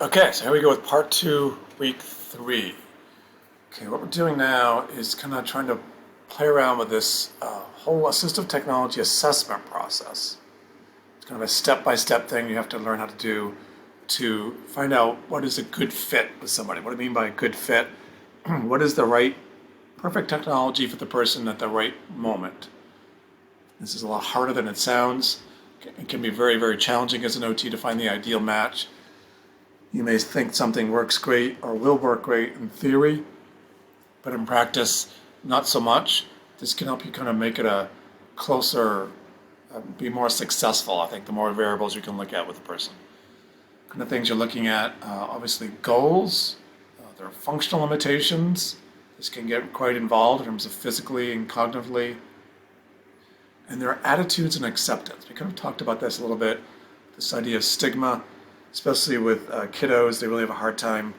Okay, so here we go with part two, week three. Okay, what we're doing now is kind of trying to play around with this whole assistive technology assessment process. It's kind of a step-by-step thing you have to learn how to do to find out what is a good fit with somebody. What do I mean by a good fit? What is the right, perfect technology for the person at the right moment? This is a lot harder than it sounds. It can be very, very challenging as an OT to find the ideal match. You may think something works great or will work great in theory, but in practice, not so much. This can help you kind of make it a closer, be more successful. I think the more variables you can look at with a person. Kind of things you're looking at, obviously goals, there are functional limitations. This can get quite involved in terms of physically and cognitively. And there are attitudes and acceptance. We kind of talked about this a little bit, this idea of stigma, especially with kiddos. They really have a hard time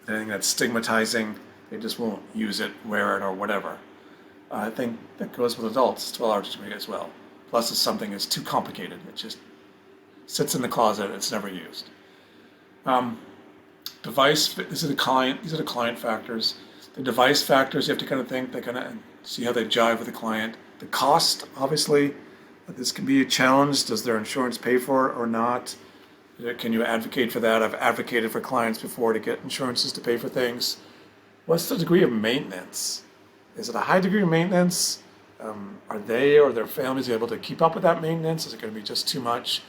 with anything that's stigmatizing. They just won't use it, wear it, or whatever. I think that goes with adults to a large degree as well. Plus, if something is too complicated, it just sits in the closet, it's never used. Device, these are the client factors. The device factors, you have to kind of think, they kind of see how they jive with the client. The cost, obviously, this can be a challenge. Does their insurance pay for it or not? Can you advocate for that? I've advocated for clients before to get insurances to pay for things. What's the degree of maintenance? Is it a high degree of maintenance? Are they or their families able to keep up with that maintenance? Is it going to be just too much?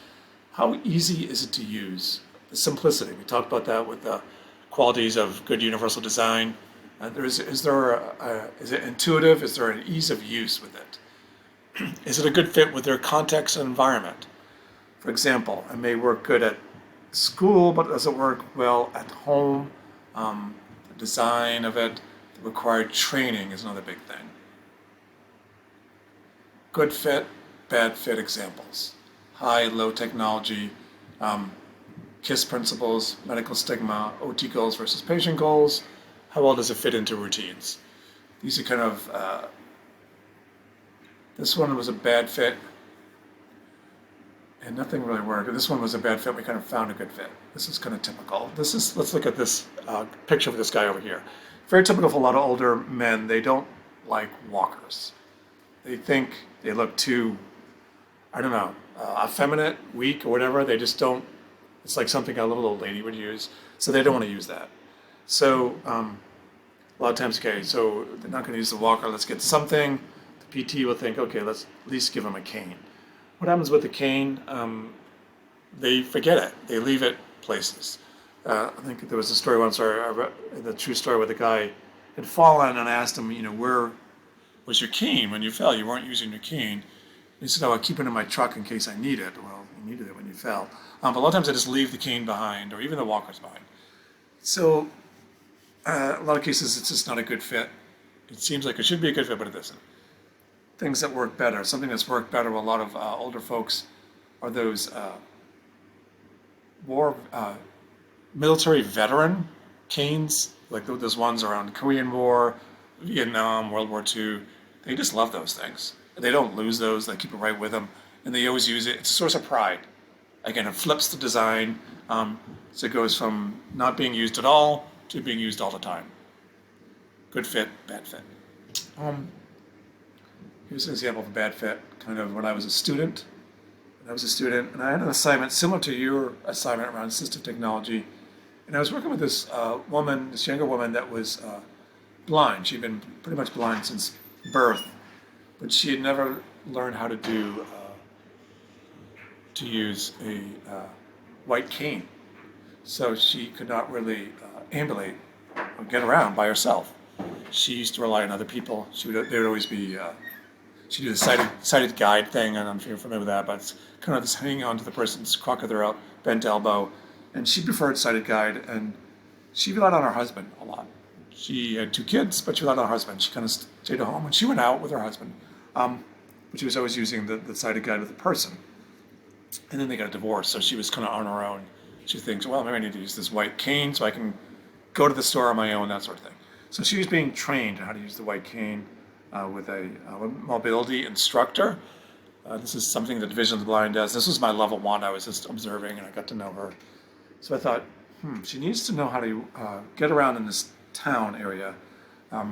How easy is it to use? The simplicity. We talked about that with the qualities of good universal design. Is it intuitive? Is there an ease of use with it? Is it a good fit with their context and environment? For example, it may work good at school, but it doesn't work well at home. The design of it, the required training is another big thing. Good fit, bad fit examples. High, low technology, KISS principles, medical stigma, OT goals versus patient goals. How well does it fit into routines? These are kind of, this one was a bad fit and nothing really worked. This one was a bad fit. We kind of found a good fit. This is kind of typical. Let's look at this picture of this guy over here. Very typical for a lot of older men. They don't like walkers. They think they look too, I don't know, effeminate, weak, or whatever. They just don't. It's like something a little old lady would use. So they don't want to use that. So a lot of times, okay, so they're not going to use the walker. Let's get something. The PT will think, okay, let's at least give them a cane. What happens with the cane? They forget it. They leave it places. I think there was a story once, or I read the true story where the guy had fallen, and I asked him, where was your cane when you fell? You weren't using your cane. He said, I keep it in my truck in case I need it. Well, you needed it when you fell. But a lot of times I just leave the cane behind, or even the walkers behind. So a lot of cases it's just not a good fit. It seems like it should be a good fit, but it isn't. Things that work better. Something that's worked better with a lot of older folks are those military veteran canes, like those ones around Korean War, Vietnam, World War II. They just love those things. They don't lose those. They keep it right with them, and they always use it. It's a source of pride. Again, it flips the design, so it goes from not being used at all to being used all the time. Good fit, bad fit. Here's an example of a bad fit, kind of when I was a student. And I had an assignment similar to your assignment around assistive technology. And I was working with this woman, this younger woman that was blind. She'd been pretty much blind since birth, but she had never learned how to use a white cane. So she could not really ambulate or get around by herself. She used to rely on other people. There would always be she did a sighted guide thing, and I'm sure you're familiar with that, but it's kind of this hanging onto the person's crook of their bent elbow. And she preferred sighted guide, and she relied on her husband a lot. She had 2 kids, but she relied on her husband. She kind of stayed at home, and she went out with her husband. But she was always using the sighted guide with the person. And then they got a divorce, so she was kind of on her own. She thinks, well, maybe I need to use this white cane so I can go to the store on my own, that sort of thing. So she was being trained on how to use the white cane with a mobility instructor. This is something the Division of the Blind does. This was my level 1. I was just observing, and I got to know her. So I thought, She needs to know how to get around in this town area, a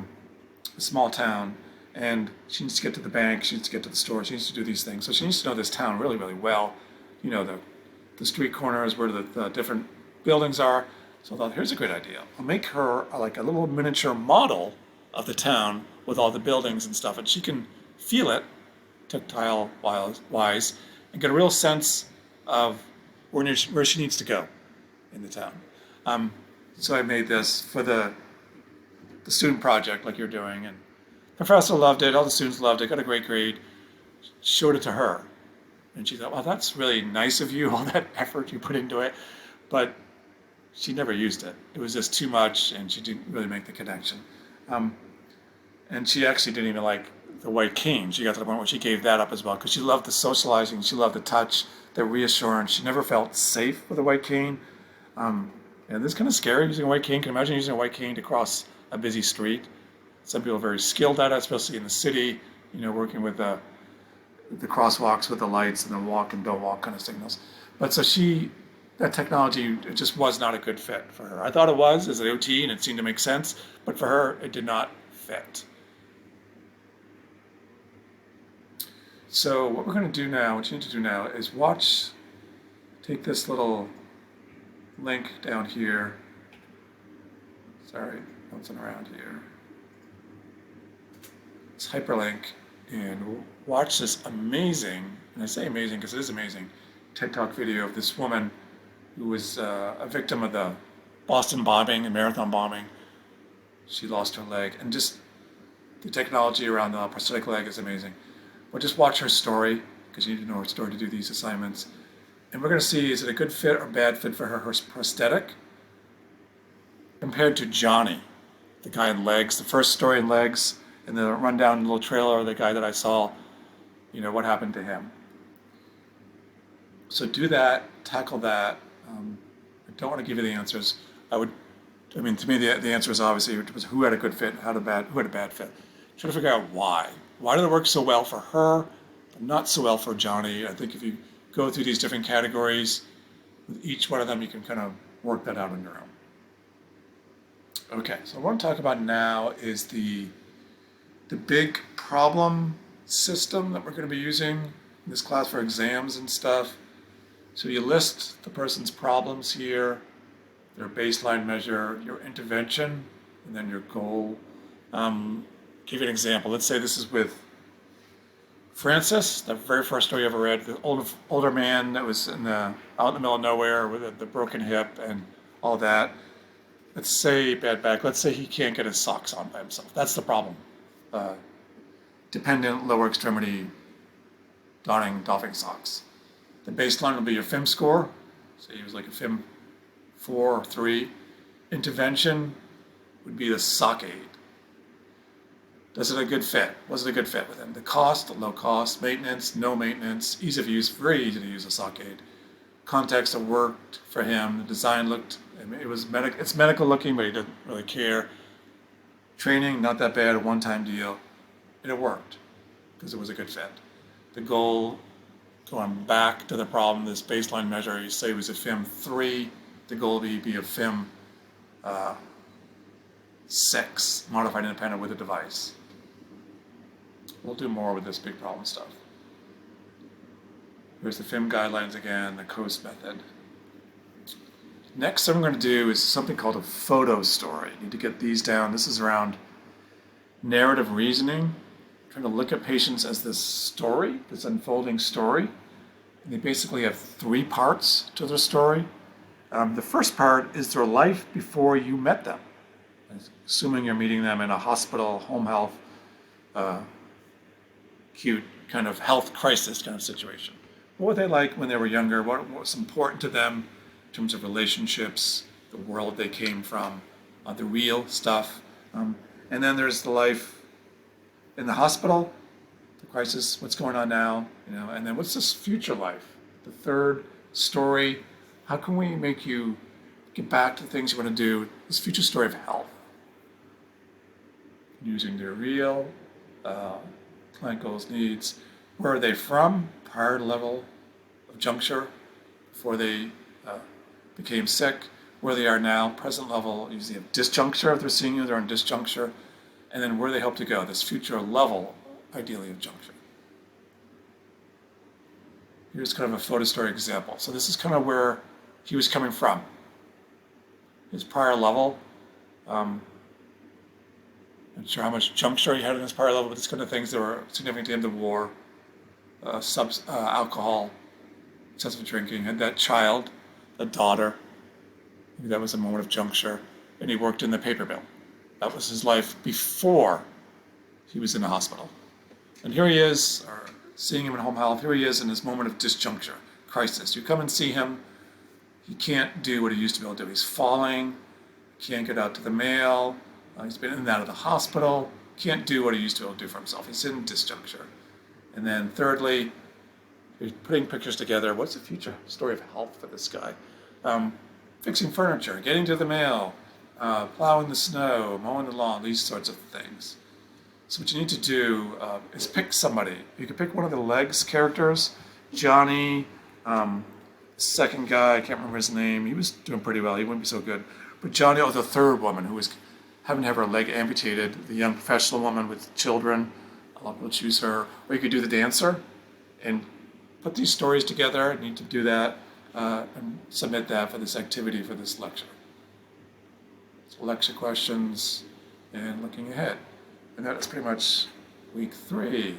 small town, and she needs to get to the bank, she needs to get to the store, she needs to do these things. So she needs to know this town really, really well. You know, the street corners, where the different buildings are. So I thought, here's a great idea. I'll make her like a little miniature model of the town with all the buildings and stuff, and she can feel it, tactile wise, and get a real sense of where she needs to go in the town. So I made this for the student project like you're doing, and professor loved it, all the students loved it, got a great grade, showed it to her. And she thought, well, that's really nice of you, all that effort you put into it. But she never used it. It was just too much, and she didn't really make the connection. And she actually didn't even like the white cane. She got to the point where she gave that up as well, because she loved the socializing, she loved the touch, the reassurance. She never felt safe with a white cane. And this is kind of scary, using a white cane. Can you imagine using a white cane to cross a busy street? Some people are very skilled at it, especially in the city, you know, working with the crosswalks with the lights and the walk and don't walk kind of signals. But so that technology, it just was not a good fit for her. I thought it was as an OT and it seemed to make sense, but for her, it did not fit. So what we're going to do now, what you need to do now is take this little link down here. Sorry, bouncing around here. It's hyperlink, and watch this amazing, and I say amazing because it is amazing, TED Talk video of this woman who was a victim of the Boston bombing and marathon bombing. She lost her leg, and just the technology around the prosthetic leg is amazing. But just watch her story, because you need to know her story to do these assignments. And we're going to see, is it a good fit or bad fit for her prosthetic compared to Johnny, the guy in legs, the first story in legs, and the rundown little trailer, the guy that I saw, you know, what happened to him. So do that, tackle that. I don't want to give you the answers. To me, the answer is obviously who had a good fit, who had a bad fit. Try to figure out why. Why did it work so well for her, but not so well for Johnny? I think if you go through these different categories, with each one of them, you can kind of work that out on your own. Okay, so what I want to talk about now is the big problem system that we're going to be using in this class for exams and stuff. So you list the person's problems here, their baseline measure, your intervention, and then your goal. Give you an example. Let's say this is with Francis, the very first story you ever read, the older man that was out in the middle of nowhere with the broken hip and all that. Let's say bad back. Let's say he can't get his socks on by himself. That's the problem. Dependent lower extremity doffing socks. The baseline will be your FIM score. So he was like a FIM 4 or 3. Intervention would be the sock aid. Was it a good fit with him? The cost, low cost, maintenance, no maintenance, ease of use, very easy to use a sock aid. Context that worked for him. The design looked, it's medical looking, but he didn't really care. Training, not that bad, a one-time deal. And it worked because it was a good fit. The goal, going back to the problem, this baseline measure, you say was a FIM 3. The goal would be a FIM 6, modified independent with a device. We'll do more with this big problem stuff. Here's the FIM guidelines again, the COAST method. Next thing I'm going to do is something called a photo story. You need to get these down. This is around narrative reasoning, trying to look at patients as this story, this unfolding story. And they basically have 3 parts to their story. The first part is their life before you met them, assuming you're meeting them in a hospital, home health, acute kind of health crisis kind of situation. What were they like when they were younger? What was important to them in terms of relationships, the world they came from, the real stuff. And then there's the life in the hospital, the crisis, what's going on now, and then what's this future life? The third story, how can we make you get back to things you want to do, this future story of health? Using their real client goals, needs. Where are they from? Prior level of juncture, before they became sick. where they are now, present level, usually a disjuncture. If they're seeing you, they're in disjuncture. And then where they hope to go, this future level, ideally, of juncture. Here's kind of a photo story example. So this is kind of where he was coming from. His prior level. Not sure how much juncture he had in his prior level, but it's kind of things that were significant to him: the war, alcohol, excessive drinking. Had that child, a daughter. Maybe that was a moment of juncture. And he worked in the paper mill. That was his life before he was in the hospital. And here he is, or seeing him in home health. Here he is in his moment of disjuncture, crisis. You come and see him. He can't do what he used to be able to do. He's falling. Can't get out to the mail. He's been in and out of the hospital. Can't do what he used to be able to do for himself. He's in disjuncture. And then thirdly, you're putting pictures together. What's the future story of health for this guy? Fixing furniture, getting to the mail, plowing the snow, mowing the lawn, these sorts of things. So what you need to do is pick somebody. You can pick one of the Legs characters, Johnny, second guy, I can't remember his name. He was doing pretty well. He wouldn't be so good. But Johnny, the third woman who was having to have her leg amputated, the young professional woman with children. A lot of people choose her. Or you could do the dancer and put these stories together. You need to do that and submit that for this activity for this lecture. So lecture questions and looking ahead. And that is pretty much week 3.